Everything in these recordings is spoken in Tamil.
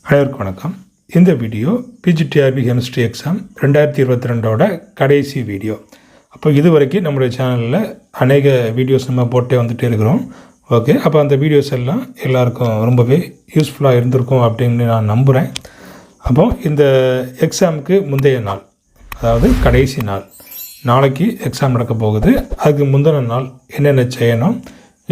அனைவருக்கும் வணக்கம். இந்த வீடியோ Pgtrb கெமிஸ்ட்ரி எக்ஸாம் 2022ஓட கடைசி வீடியோ. அப்போ இது வரைக்கும் நம்மளுடைய சேனலில் அநேக வீடியோஸ் நம்ம போட்டே வந்துகிட்டே இருக்கிறோம். ஓகே, அப்போ அந்த வீடியோஸ் எல்லாம் எல்லாருக்கும் ரொம்பவே யூஸ்ஃபுல்லாக இருந்திருக்கும் அப்படின்னு நான் நம்புகிறேன். அப்போ இந்த எக்ஸாமுக்கு முந்தைய நாள், அதாவது கடைசி நாள், நாளைக்கு எக்ஸாம் நடக்க போகுது. அதுக்கு முந்தின நாள் என்னென்ன செய்யணும்,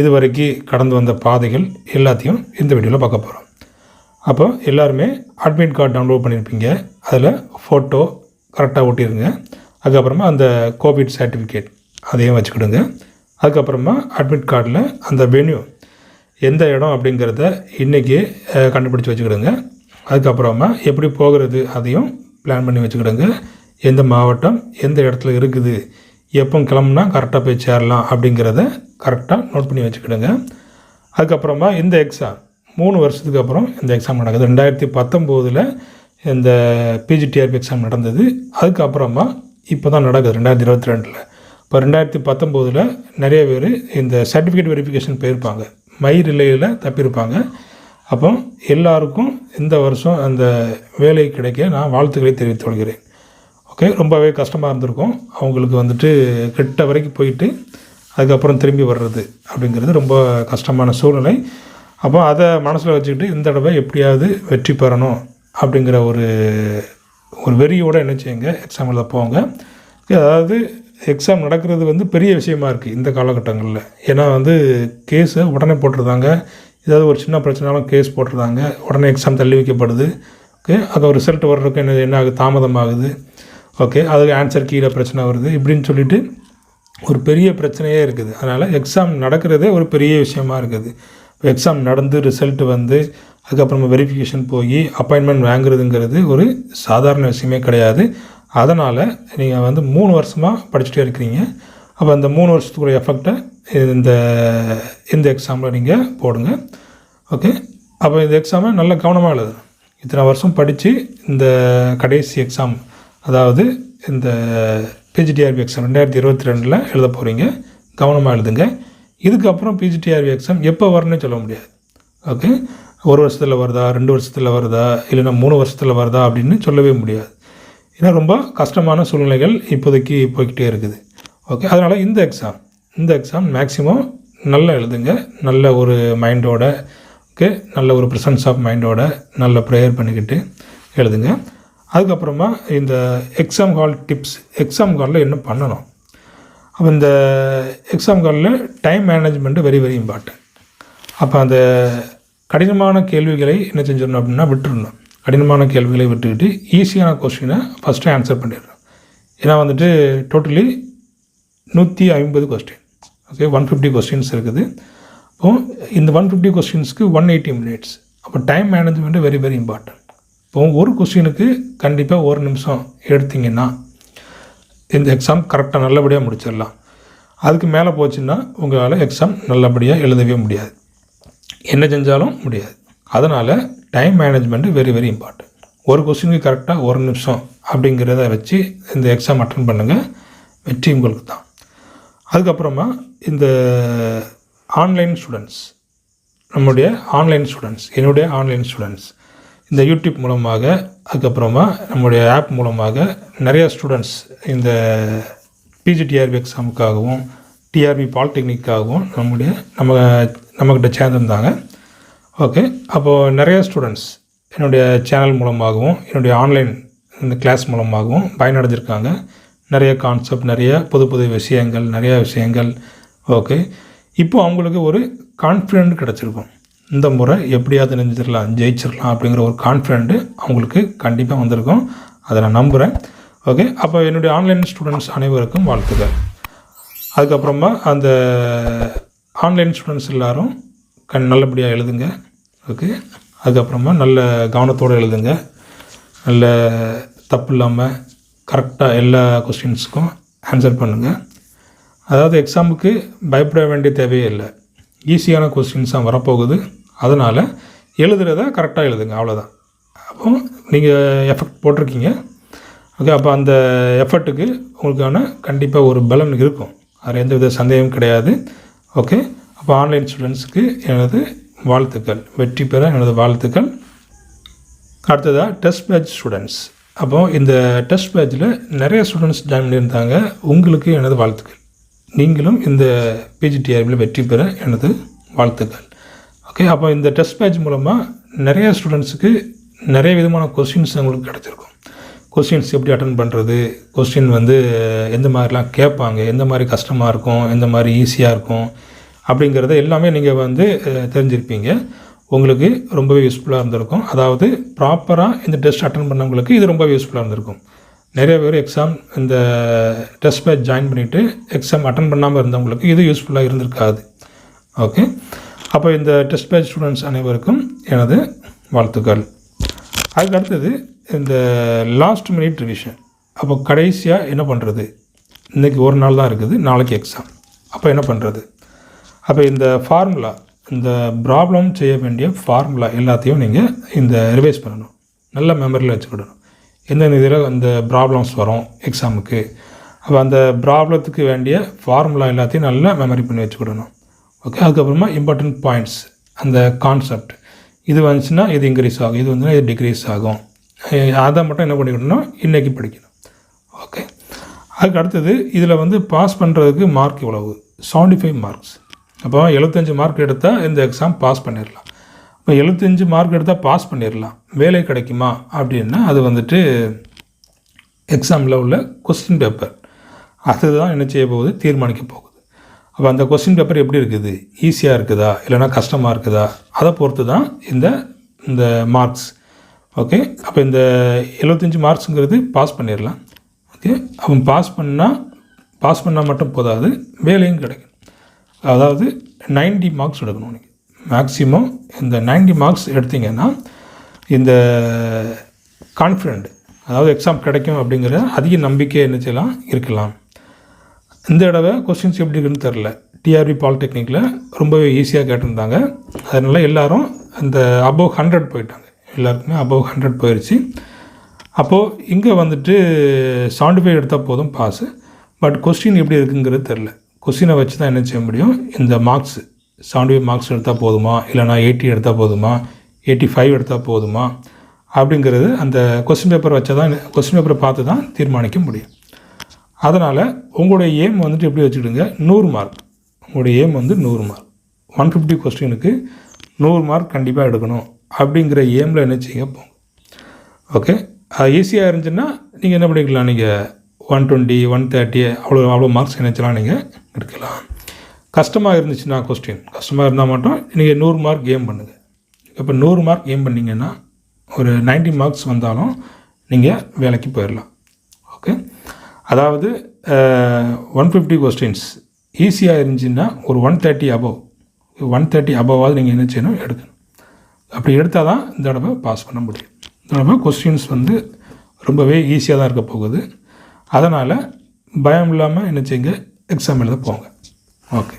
இது வரைக்கும் கடந்து வந்த பாதைகள் எல்லாத்தையும் இந்த வீடியோவில் பார்க்க போகிறோம். அப்போ எல்லாருமே அட்மிட் கார்டு டவுன்லோட் பண்ணியிருப்பீங்க. அதில் ஃபோட்டோ கரெக்டாக ஒட்டிடுங்க. அதுக்கப்புறமா அந்த கோவிட் சர்டிஃபிகேட் அதையும் வச்சுக்கிடுங்க. அதுக்கப்புறமா அட்மிட் கார்டில் அந்த வென்யூ எந்த இடம் அப்படிங்கிறத இன்றைக்கி கண்டுபிடிச்சி வச்சுக்கிடுங்க. அதுக்கப்புறமா எப்படி போகிறது அதையும் பிளான் பண்ணி வச்சுக்கிடுங்க. எந்த மாவட்டம் எந்த இடத்துல இருக்குது, எப்போ கிளம்புனா கரெக்டாக போய் சேரலாம் அப்படிங்கிறத கரெக்டாக நோட் பண்ணி வச்சுக்கிடுங்க. அதுக்கப்புறமா இந்த எக்ஸாம் 3 வருஷத்துக்கு அப்புறம் இந்த எக்ஸாம் நடக்குது. 2019 இந்த Pgtrb எக்ஸாம் நடந்தது. அதுக்கப்புறமா இப்போ தான் நடக்குது 2022. இப்போ 2019 நிறைய பேர் இந்த சர்டிஃபிகேட் வெரிஃபிகேஷன் போயிருப்பாங்க, மை ரிலேயில் தப்பியிருப்பாங்க. அப்போ எல்லாருக்கும் இந்த வருஷம் அந்த வேலை கிடைக்க நான் வாழ்த்துக்களை தெரிவித்து கொள்கிறேன். ஓகே, ரொம்பவே கஷ்டமாக இருந்திருக்கும் அவங்களுக்கு வந்துட்டு கிட்ட வரைக்கும் போயிட்டு அதுக்கப்புறம் திரும்பி வர்றது அப்படிங்கிறது ரொம்ப கஷ்டமான சூழ்நிலை. அப்போ அதை மனசில் வச்சுக்கிட்டு இந்த தடவை எப்படியாவது வெற்றி பெறணும் அப்படிங்கிற ஒரு வெறியோடு என்ன செய்யுங்க, எக்ஸாம் எழுத போங்க. அதாவது எக்ஸாம் நடக்கிறது பெரிய விஷயமா இருக்குது இந்த காலகட்டங்களில். ஏன்னா கேஸை உடனே போட்டிருந்தாங்க. ஏதாவது ஒரு சின்ன பிரச்சனாலும் கேஸ் போட்டிருந்தாங்க, உடனே எக்ஸாம் தள்ளி வைக்கப்படுது. ஓகே, அது ரிசல்ட் வர்றதுக்கு என்ன ஆகுது, தாமதமாகுது. ஓகே, அதுக்கு ஆன்சர் கீழே பிரச்சனை வருது, இப்படின்னு சொல்லிட்டு ஒரு பெரிய பிரச்சனையே இருக்குது. அதனால் எக்ஸாம் நடக்கிறதே ஒரு பெரிய விஷயமா இருக்குது. எக்ஸாம் நடந்து ரிசல்ட்டு அதுக்கப்புறமா வெரிஃபிகேஷன் போய் அப்பாயின்மெண்ட் வாங்குறதுங்கிறது ஒரு சாதாரண விஷயமே கிடையாது. அதனால் நீங்கள் 3 வருஷமாக படிச்சுட்டே இருக்கிறீங்க. அப்போ அந்த 3 வருஷத்துக்குரிய எஃபெக்டை இந்த எக்ஸாமில் நீங்கள் போடுங்க. ஓகே, அப்போ இந்த எக்ஸாமை நல்ல கவனமாக எழுதணும். இத்தனை வருஷம் படித்து இந்த கடைசி எக்ஸாம், அதாவது இந்த Pgtrb எக்ஸாம் 2022 எழுத போகிறீங்க. கவனமாக எழுதுங்க. இதுக்கப்புறம் Pgtrb எக்ஸாம் எப்போ வரணும்னு சொல்ல முடியாது. ஓகே, 1 வருஷத்தில் வருதா, 2 வருஷத்தில் வருதா, இல்லைன்னா 3 வருஷத்தில் வருதா அப்படின்னு சொல்லவே முடியாது. ஏன்னா ரொம்ப கஷ்டமான சூழ்நிலைகள் இப்போதைக்கு போய்கிட்டே இருக்குது. ஓகே, அதனால் இந்த எக்ஸாம் மேக்ஸிமம் நல்லா எழுதுங்க. நல்ல ஒரு மைண்டோட, ஓகே, நல்ல ஒரு ப்ரெசன்ஸ் ஆஃப் மைண்டோட நல்ல ப்ரேயர் பண்ணிக்கிட்டு எழுதுங்க. அதுக்கப்புறமா இந்த எக்ஸாம் ஹால் டிப்ஸ், எக்ஸாம் ஹாலில் என்ன பண்ணணும். அப்போ இந்த எக்ஸாம் ஹாலில் time management very very important. அப்போ அந்த கடினமான கேள்விகளை என்ன செஞ்சிடணும் அப்படின்னா விட்டுடணும். கடினமான கேள்விகளை விட்டுக்கிட்டு ஈஸியான கொஸ்டினை ஃபஸ்ட்டு ஆன்சர் பண்ணிடணும். ஏன்னா டோட்டலி 150 கொஸ்டின். ஓகே, 150 கொஸ்டின்ஸ் இருக்குது. அப்போது இந்த 150 கொஸ்டின்ஸ்க்கு 180 மினிட்ஸ். அப்போ time management very very important. இப்போது ஒரு கொஸ்டினுக்கு கண்டிப்பாக 1 நிமிஷம் எடுத்திங்கன்னா இந்த எக்ஸாம் கரெக்டாக நல்லபடியாக முடிச்சிடலாம். அதுக்கு மேலே போச்சுன்னா உங்களால் எக்ஸாம் நல்லபடியாக எழுதவே முடியாது, என்ன செஞ்சாலும் முடியாது. அதனால் time management very very important. ஒரு கொஸ்டினுக்கு கரெக்டாக 1 நிமிஷம் அப்படிங்கிறத வச்சு இந்த எக்ஸாம் அட்டன் பண்ணுங்கள், வெற்றி உங்களுக்கு தான். அதுக்கப்புறமா இந்த ஆன்லைன் ஸ்டூடெண்ட்ஸ், என்னுடைய ஆன்லைன் ஸ்டூடெண்ட்ஸ் இந்த யூடியூப் மூலமாக, அதுக்கப்புறமா நம்முடைய ஆப் மூலமாக நிறையா ஸ்டூடெண்ட்ஸ் இந்த Pgtrb எக்ஸாமுக்காகவும் டிஆர்பி பாலிடெக்னிக்காகவும் நம்மக்கிட்ட சேர்ந்துருந்தாங்க. ஓகே, அப்போது நிறைய ஸ்டூடெண்ட்ஸ் என்னுடைய சேனல் மூலமாகவும் என்னுடைய ஆன்லைன் இந்த கிளாஸ் மூலமாகவும் பயனடைஞ்சிருக்காங்க. நிறைய கான்செப்ட், நிறைய புது நிறையா விஷயங்கள். ஓகே, இப்போது அவங்களுக்கு ஒரு கான்ஃபிடென்ட் கிடச்சிருக்கும். இந்த முறை எப்படியாவது ஜெயிச்சிடலாம் அப்படிங்கிற ஒரு கான்ஃபிடென்ட்டு அவங்களுக்கு கண்டிப்பாக வந்திருக்கும். அதை நான் நம்புகிறேன். ஓகே, அப்போ என்னுடைய ஆன்லைன் ஸ்டூடெண்ட்ஸ் அனைவருக்கும் வாழ்த்துக்கள். அதுக்கப்புறமா அந்த ஆன்லைன் ஸ்டூடெண்ட்ஸ் எல்லோரும் நல்லபடியாக எழுதுங்க. ஓகே, அதுக்கப்புறமா நல்ல கவனத்தோடு எழுதுங்க. நல்ல தப்பு இல்லாமல் கரெக்டாக எல்லா கொஸ்டின்ஸுக்கும் ஆன்சர் பண்ணுங்கள். அதாவது எக்ஸாமுக்கு பயப்பட வேண்டிய தேவையே இல்லை, ஈஸியான கொஸ்டின்ஸாக வரப்போகுது. அதனால் எழுதுகிறத கரெக்டாக எழுதுங்க, அவ்வளோதான். அப்போது நீங்கள் எஃபெக்ட் போட்டிருக்கீங்க. ஓகே, அப்போ அந்த எஃபர்ட்டுக்கு உங்களுக்கான கண்டிப்பாக ஒரு பலன் இருக்கும், அதில் எந்த வித சந்தேகமும் கிடையாது. ஓகே, அப்போ ஆன்லைன் ஸ்டூடெண்ட்ஸுக்கு எனது வாழ்த்துக்கள், வெற்றி பெற எனது வாழ்த்துக்கள். அடுத்ததாக டெஸ்ட் பேட்ச் ஸ்டூடெண்ட்ஸ். அப்போது இந்த டெஸ்ட் பேட்சில் நிறைய ஸ்டூடெண்ட்ஸ் ஜாயின் பண்ணியிருந்தாங்க. உங்களுக்கு எனது வாழ்த்துக்கள். நீங்களும் இந்த பிஜிடிஆர்பியில் வெற்றி பெற எனது வாழ்த்துக்கள். ஓகே, அப்போ இந்த டெஸ்ட் பேட்ச் மூலமாக நிறைய ஸ்டூடெண்ட்ஸுக்கு நிறைய விதமான கொஸ்டின்ஸ் உங்களுக்கு கிடச்சிருக்கும். கொஸ்டின்ஸ் எப்படி அட்டன் பண்ணுறது, கொஸ்டின் எந்த மாதிரிலாம் கேட்பாங்க, எந்த மாதிரி கஷ்டமாக இருக்கும், எந்த மாதிரி ஈஸியாக இருக்கும் அப்படிங்கிறத எல்லாமே நீங்கள் தெரிஞ்சிருப்பீங்க. உங்களுக்கு ரொம்பவே யூஸ்ஃபுல்லாக இருந்திருக்கும். அதாவது ப்ராப்பராக இந்த டெஸ்ட் அட்டன் பண்ணவங்களுக்கு இது ரொம்பவே யூஸ்ஃபுல்லாக இருந்திருக்கும். நிறைய பேர் எக்ஸாம் இந்த டெஸ்ட் பேட்ச் ஜாயின் பண்ணிவிட்டு எக்ஸாம் அட்டன் பண்ணாமல் இருந்தவங்களுக்கு இது யூஸ்ஃபுல்லாக இருந்திருக்காது. ஓகே, அப்போ இந்த டெஸ்ட் பேட்ச் ஸ்டூடெண்ட்ஸ் அனைவருக்கும் எனது வாழ்த்துக்கள். அதுக்கு அடுத்தது இந்த லாஸ்ட் மினிட் ரிவிஷன். அப்போ கடைசியாக என்ன பண்ணுறது, இன்றைக்கி ஒரு நாள் தான் இருக்குது, நாளைக்கு எக்ஸாம். அப்போ என்ன பண்ணுறது? அப்போ இந்த ஃபார்முலா, இந்த ப்ராப்ளம் செய்ய வேண்டிய ஃபார்முலா எல்லாத்தையும் நீங்கள் இந்த ரிவைஸ் பண்ணணும், நல்ல மெமரியில் வச்சுக்கிடணும். எந்தெந்த இதில் அந்த ப்ராப்ளம்ஸ் வரும் எக்ஸாமுக்கு, அப்போ அந்த ப்ராப்ளத்துக்கு வேண்டிய ஃபார்முலா எல்லாத்தையும் நல்லா மெமரி பண்ணி வச்சுக்கிடணும். ஓகே, அதுக்கப்புறமா இம்பார்ட்டன்ட் பாயிண்ட்ஸ், அந்த கான்செப்ட், இது வந்துச்சுன்னா இது இன்க்ரீஸ் ஆகும், இது இது டிக்ரீஸ் ஆகும், அதை மட்டும் என்ன பண்ணிக்கணும்னா இன்றைக்கி படிக்கணும். ஓகே, அதுக்கு அடுத்தது இதில் பாஸ் பண்ணுறதுக்கு மார்க் எவ்வளவு? 75 மார்க்ஸ். அப்போ 75 மார்க் எடுத்தால் இந்த எக்ஸாம் பாஸ் பண்ணிடலாம். இப்போ 75 மார்க் எடுத்தால் பாஸ் பண்ணிடலாம். வேலை கிடைக்குமா அப்படின்னா அது எக்ஸாமில் உள்ள கொஸ்டின் பேப்பர் அதுதான் என்ன செய்ய போகுது, தீர்மானிக்க போகுது. அப்போ அந்த கொஸ்டின் பேப்பர் எப்படி இருக்குது, ஈஸியாக இருக்குதா இல்லைனா கஷ்டமாக இருக்குதா, அதை பொறுத்து தான் இந்த மார்க்ஸ். ஓகே, அப்போ இந்த 75 மார்க்ஸுங்கிறது பாஸ் பண்ணிடலாம். ஓகே, அப்போ பாஸ் பண்ணால் மட்டும் போதாது, வேலையும் கிடைக்கும். அதாவது 90 மார்க்ஸ் எடுக்கணும். நீங்கள் மேக்ஸிமம் இந்த 90 மார்க்ஸ் எடுத்திங்கன்னா இந்த கான்ஃபிடென்ட், அதாவது எக்ஸாம் கிடைக்கும் அப்படிங்கிற அதிக நம்பிக்கை என்ன செய்யலாம், இருக்கலாம். இந்த தடவை கொஸ்டின்ஸ் எப்படி இருக்குன்னு தெரில. டிஆர்பி பாலிடெக்னிக்கில் ரொம்பவே ஈஸியாக கேட்டிருந்தாங்க. அதனால் எல்லோரும் இந்த அபவ் 100 போயிட்டாங்க. எல்லாருக்குமே அபவ் 100 போயிடுச்சு. அப்போது இங்கே 75 எடுத்தால் போதும் பாஸு. பட் கொஸ்டின் எப்படி இருக்குங்கிறது தெரில. கொஸ்டினை வச்சு தான் என்ன செய்ய முடியும், இந்த மார்க்ஸ் 75 மார்க்ஸ் எடுத்தால் போதுமா, இல்லைனா 80 எடுத்தால் போதுமா, 85 எடுத்தால் போதுமா அப்படிங்கிறது அந்த கொஸ்டின் பேப்பர் வச்சு தான், கொஸ்டின் பேப்பரை பார்த்து தான் தீர்மானிக்க முடியும். அதனால் உங்களுடைய ஏம் எப்படி வச்சுக்கிடுங்க, 100 மார்க். உங்களுடைய ஏம் 100 மார்க். 150 கொஸ்டினுக்கு 100 மார்க் கண்டிப்பாக எடுக்கணும் அப்படிங்கிற ஏமில் என்ன செய்யுங்க போங்க. ஓகே, ஈஸியாக இருந்துச்சுன்னா நீங்கள் என்ன பண்ணிக்கலாம், நீங்கள் 120 130 அவ்வளோ மார்க்ஸ் நினச்சலாம் நீங்கள் எடுக்கலாம். கஷ்டமாக இருந்துச்சுன்னா, கொஸ்டின் கஷ்டமாக இருந்தால் மட்டும் நீங்கள் 100 மார்க் ஏம் பண்ணுங்கள். இப்போ 100 மார்க் ஏம் பண்ணிங்கன்னா ஒரு 90 மார்க்ஸ் வந்தாலும் நீங்கள் வேலைக்கு போயிடலாம். ஓகே, அதாவது 150 கொஸ்டின்ஸ் ஈஸியாக இருந்துச்சுன்னா ஒரு 130 அபவாவது நீங்கள் என்ன செய்யணும், எடுக்கணும். அப்படி எடுத்தால் தான் இந்த தடவை பாஸ் பண்ண முடியும். இந்த தடவை கொஸ்டின்ஸ் ரொம்பவே ஈஸியாக தான் இருக்க போகுது. அதனால் பயம் இல்லாமல் என்ன செய்யுங்க, எக்ஸாம் எழுத போங்க. ஓகே,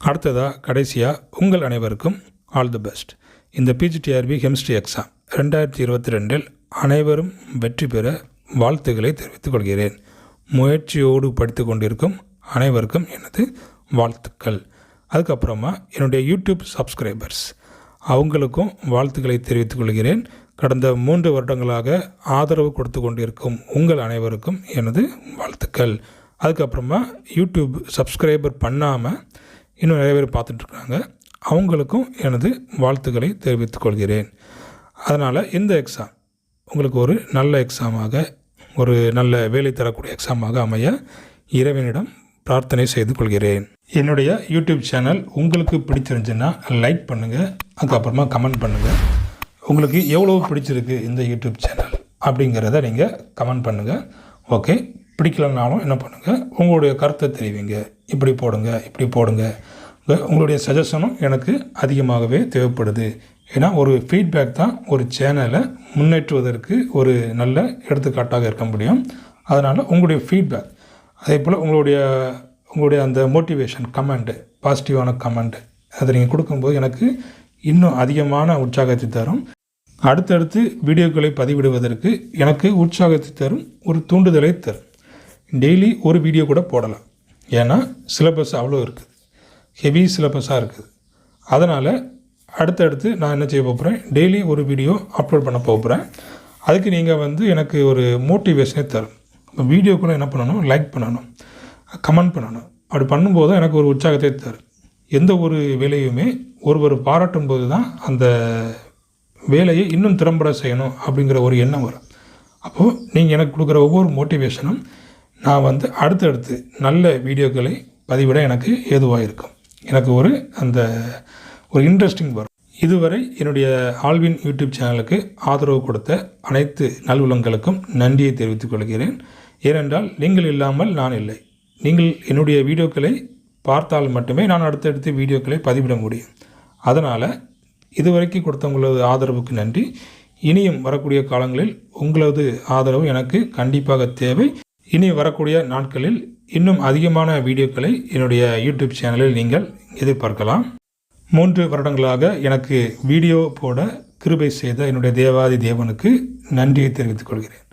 அடுத்ததாக கடைசியாக உங்கள் அனைவருக்கும் ஆல் தி பெஸ்ட். இந்த பிஜிடிஆர்பி கெமிஸ்ட்ரி எக்ஸாம் 2022 அனைவரும் வெற்றி பெற வாழ்த்துக்களை தெரிவித்துக் கொள்கிறேன். முயற்சியோடு படித்து கொண்டிருக்கும் அனைவருக்கும் எனது வாழ்த்துக்கள். அதுக்கப்புறமா என்னுடைய யூடியூப் சப்ஸ்கிரைபர்ஸ் அவங்களுக்கும் வாழ்த்துக்களை தெரிவித்துக் கொள்கிறேன். கடந்த 3 வருடங்களாக ஆதரவு கொடுத்து கொண்டிருக்கும் உங்கள் அனைவருக்கும் எனது வாழ்த்துக்கள். அதுக்கப்புறமா யூடியூப் சப்ஸ்கிரைபர் பண்ணாமல் இன்னும் நிறைய பேர் பார்த்துட்ருக்காங்க, அவங்களுக்கும் எனது வாழ்த்துக்களை தெரிவித்துக் கொள்கிறேன். அதனால் இந்த எக்ஸாம் உங்களுக்கு ஒரு நல்ல எக்ஸாமாக, ஒரு நல்ல வேலை தரக்கூடிய எக்ஸாமாக அமைய இறைவனிடம் பிரார்த்தனை செய்து கொள்கிறேன். என்னுடைய யூடியூப் சேனல் உங்களுக்கு பிடிச்சிருந்துச்சுன்னா லைக் பண்ணுங்கள், அதுக்கப்புறமா கமெண்ட் பண்ணுங்கள். உங்களுக்கு எவ்வளோ பிடிச்சிருக்கு இந்த யூடியூப் சேனல் அப்படிங்கிறத நீங்கள் கமெண்ட் பண்ணுங்கள். ஓகே, பிடிக்கலனாலும் என்ன பண்ணுங்கள், உங்களுடைய கருத்தை தெரிவிங்க. இப்படி போடுங்க. உங்களுடைய சஜஷனும் எனக்கு அதிகமாகவே தேவைப்படுது. ஏன்னா ஒரு ஃபீட்பேக் தான் ஒரு சேனலை முன்னேற்றுவதற்கு ஒரு நல்ல எடுத்துக்காட்டாக இருக்க முடியும். அதனால் உங்களுடைய ஃபீட்பேக், அதே போல் உங்களுடைய அந்த மோட்டிவேஷன் கமெண்ட்டு, பாசிட்டிவான கமெண்ட் அதை நீங்கள் கொடுக்கும்போது எனக்கு இன்னும் அதிகமான உற்சாகத்தை தரும். அடுத்தடுத்து வீடியோக்களை பதிவிடுவதற்கு எனக்கு உற்சாகத்தை தரும், ஒரு தூண்டுதலை தரும். டெய்லி ஒரு வீடியோ கூட போடலாம். ஏன்னா சிலபஸ் அவ்வளோ இருக்குது, ஹெவி சிலபஸாக இருக்குது. அதனால் அடுத்தடுத்து நான் என்ன செய்ய போகிறேன், டெய்லி ஒரு வீடியோ அப்லோட் பண்ண போகிறேன். அதுக்கு நீங்கள் வந்து எனக்கு ஒரு மோட்டிவேஷனே தரும். இப்போ வீடியோக்குள்ளே என்ன பண்ணணும், லைக் பண்ணணும், கமெண்ட் பண்ணணும். அப்படி பண்ணும்போது எனக்கு ஒரு உற்சாகத்தை தரும். எந்த ஒரு வேலையுமே ஒருவர் பாராட்டும் போது தான் அந்த வேலையை இன்னும் திறம்பட செய்யணும் அப்படிங்கிற ஒரு எண்ணம் வரும். அப்போது நீங்கள் எனக்கு கொடுக்குற ஒவ்வொரு மோட்டிவேஷனும் நான் வந்து அடுத்தடுத்து நல்ல வீடியோக்களை பதிவிட எனக்கு ஏதுவாக இருக்கும். எனக்கு ஒரு இன்ட்ரெஸ்டிங் வரும். இதுவரை என்னுடைய ஆல்வின் யூடியூப் சேனலுக்கு ஆதரவு கொடுத்த அனைத்து நல்வுள்ளங்களுக்கும் நன்றியை தெரிவித்துக் கொள்கிறேன். ஏனென்றால் நீங்கள் இல்லாமல் நான் இல்லை. நீங்கள் என்னுடைய வீடியோக்களை பார்த்தால் மட்டுமே நான் அடுத்தடுத்து வீடியோக்களை பதிவிட முடியும். அதனால் இதுவரைக்கும் கொடுத்தவங்களது ஆதரவுக்கு நன்றி. இனியும் வரக்கூடிய காலங்களில் உங்களது ஆதரவு எனக்கு கண்டிப்பாக தேவை. இனி வரக்கூடிய நாட்களில் இன்னும் அதிகமான வீடியோக்களை என்னுடைய யூடியூப் சேனலில் நீங்கள் எதிர்பார்க்கலாம். 3 வருடங்களாக எனக்கு வீடியோ போட கிருபை செய்த என்னுடைய தேவாதி தேவனுக்கு நன்றியை தெரிவித்துக் கொள்கிறேன்.